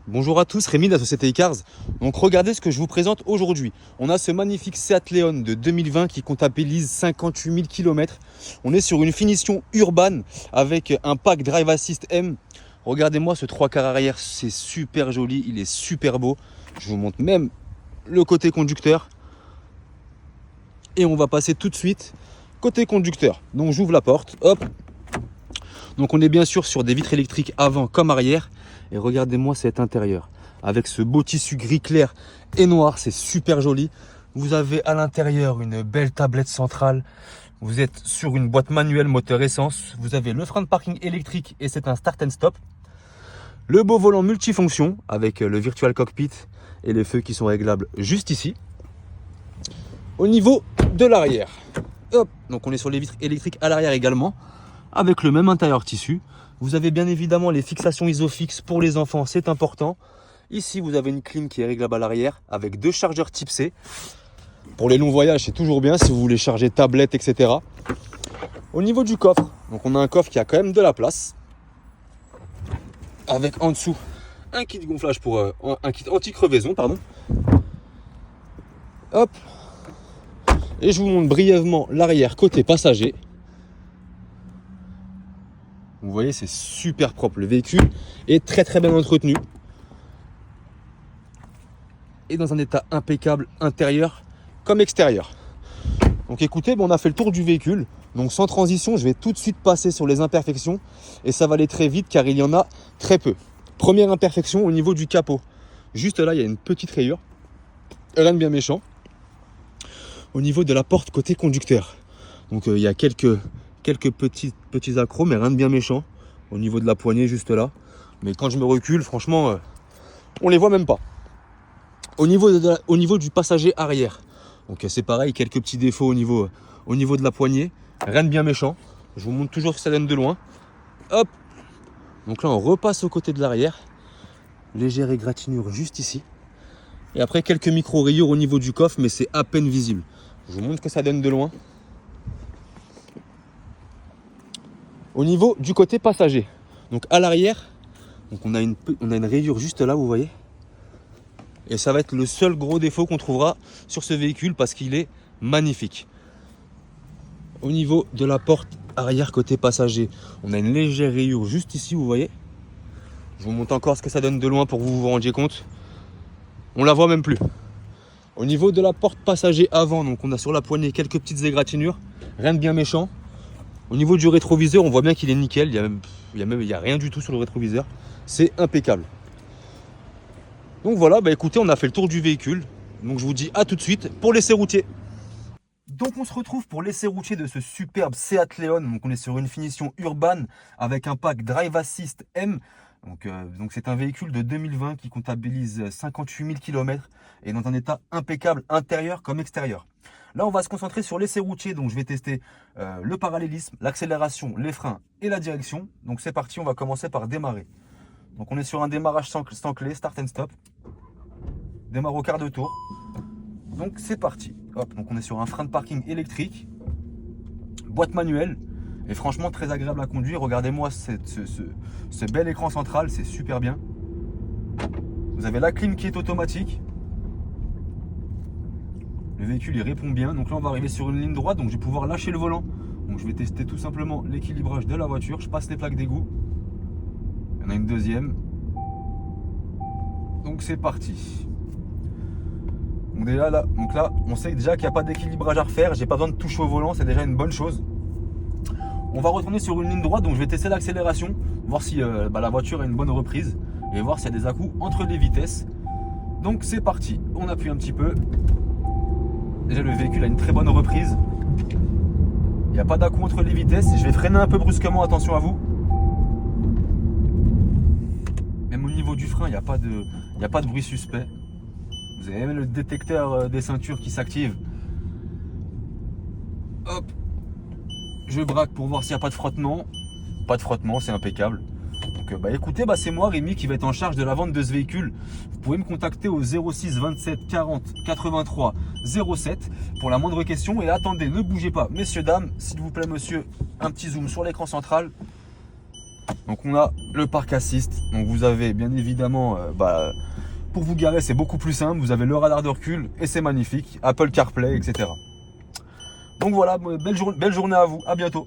Bonjour à tous, Rémi de la société Icars. Donc regardez ce que je vous présente aujourd'hui. On a ce magnifique Seat Leon de 2020 qui comptabilise 58 000 km. On est sur une finition urbaine avec un pack Drive Assist M. Regardez-moi ce 3 quarts arrière, c'est super joli, il est super beau. Je vous montre même le côté conducteur. Et on va passer tout de suite côté conducteur. Donc j'ouvre la porte, hop. Donc on est bien sûr sur des vitres électriques avant comme arrière. Et regardez-moi cet intérieur. Avec ce beau tissu gris clair et noir, c'est super joli. Vous avez à l'intérieur une belle tablette centrale. Vous êtes sur une boîte manuelle moteur essence. Vous avez le frein de parking électrique et c'est un start and stop. Le beau volant multifonction avec le virtual cockpit et les feux qui sont réglables juste ici. Au niveau de l'arrière, hop, donc on est sur les vitres électriques à l'arrière également, avec le même intérieur tissu. Vous avez bien évidemment les fixations ISOFIX pour les enfants, c'est important. Ici, vous avez une clim qui est réglable à l'arrière avec deux chargeurs type C. Pour les longs voyages, c'est toujours bien si vous voulez charger tablette, etc. Au niveau du coffre, donc on a un coffre qui a quand même de la place. Avec en dessous un kit gonflage pour un kit anti-crevaison, pardon. Hop. Et je vous montre brièvement l'arrière côté passager. Vous voyez, c'est super propre. Le véhicule est très bien entretenu. Et dans un état impeccable, intérieur comme extérieur. Donc écoutez, on a fait le tour du véhicule. Donc sans transition, je vais tout de suite passer sur les imperfections. Et ça va aller très vite car il y en a très peu. Première imperfection au niveau du capot. Juste là, il y a une petite rayure. Rien de bien méchant. Au niveau de la porte côté conducteur. Donc il y a quelques petits accros, mais rien de bien méchant. Au niveau de la poignée, juste là. Mais quand je me recule, franchement, on les voit même pas. Au niveau du passager arrière. Donc c'est pareil, quelques petits défauts au niveau de la poignée. Rien de bien méchant. Je vous montre toujours que ça donne de loin. Hop. Donc là, on repasse au côté de l'arrière. Légère égratignure juste ici. Et après, quelques micro-rayures au niveau du coffre, mais c'est à peine visible. Je vous montre que ça donne de loin. Au niveau du côté passager, donc à l'arrière, donc on a une rayure juste là, vous voyez. Et ça va être le seul gros défaut qu'on trouvera sur ce véhicule parce qu'il est magnifique. Au niveau de la porte arrière côté passager, on a une légère rayure juste ici, vous voyez. Je vous montre encore ce que ça donne de loin pour que vous vous rendiez compte. On la voit même plus. Au niveau de la porte passager avant, donc on a sur la poignée quelques petites égratignures, rien de bien méchant. Au niveau du rétroviseur, on voit bien qu'il est nickel. Il y a rien du tout sur le rétroviseur. C'est impeccable. Donc voilà, écoutez, on a fait le tour du véhicule. Donc je vous dis à tout de suite pour l'essai routier. Donc on se retrouve pour l'essai routier de ce superbe Seat Leon. Donc on est sur une finition urbaine avec un pack Drive Assist M. Donc c'est un véhicule de 2020 qui comptabilise 58 000 km et dans un état impeccable intérieur comme extérieur. Là, on va se concentrer sur l'essai routier. Donc, je vais tester le parallélisme, l'accélération, les freins et la direction. Donc, c'est parti. On va commencer par démarrer. Donc, on est sur un démarrage sans clé, start and stop. Démarre au quart de tour. Donc, c'est parti. Hop. Donc, on est sur un frein de parking électrique, boîte manuelle et franchement très agréable à conduire. Regardez-moi ce bel écran central, c'est super bien. Vous avez la clim qui est automatique. Le véhicule il répond bien, donc là on va arriver sur une ligne droite, donc je vais pouvoir lâcher le volant. Donc je vais tester tout simplement l'équilibrage de la voiture. Je passe les plaques d'égout. Il y en a une deuxième. Donc c'est parti. Donc là, on sait déjà qu'il n'y a pas d'équilibrage à refaire. J'ai pas besoin de toucher au volant, c'est déjà une bonne chose. On va retourner sur une ligne droite, donc je vais tester l'accélération, voir si la voiture a une bonne reprise et voir s'il y a des à-coups entre les vitesses. Donc c'est parti, on appuie un petit peu. Déjà le véhicule a une très bonne reprise. Il n'y a pas d'à-coups entre les vitesses. Je vais freiner un peu brusquement, attention à vous. Même au niveau du frein, il n'y a pas de bruit suspect. Vous avez même le détecteur des ceintures qui s'active. Hop. Je braque pour voir s'il n'y a pas de frottement. Pas de frottement, c'est impeccable. Donc écoutez, c'est moi Rémi qui va être en charge de la vente de ce véhicule. Vous pouvez me contacter au 06 27 40 83 07 pour la moindre question. Et attendez, ne bougez pas, messieurs, dames, s'il vous plaît monsieur, un petit zoom sur l'écran central. Donc on a le park assist. Donc vous avez bien évidemment, pour vous garer c'est beaucoup plus simple. Vous avez le radar de recul et c'est magnifique. Apple CarPlay, etc. Donc voilà, belle journée à vous. À bientôt.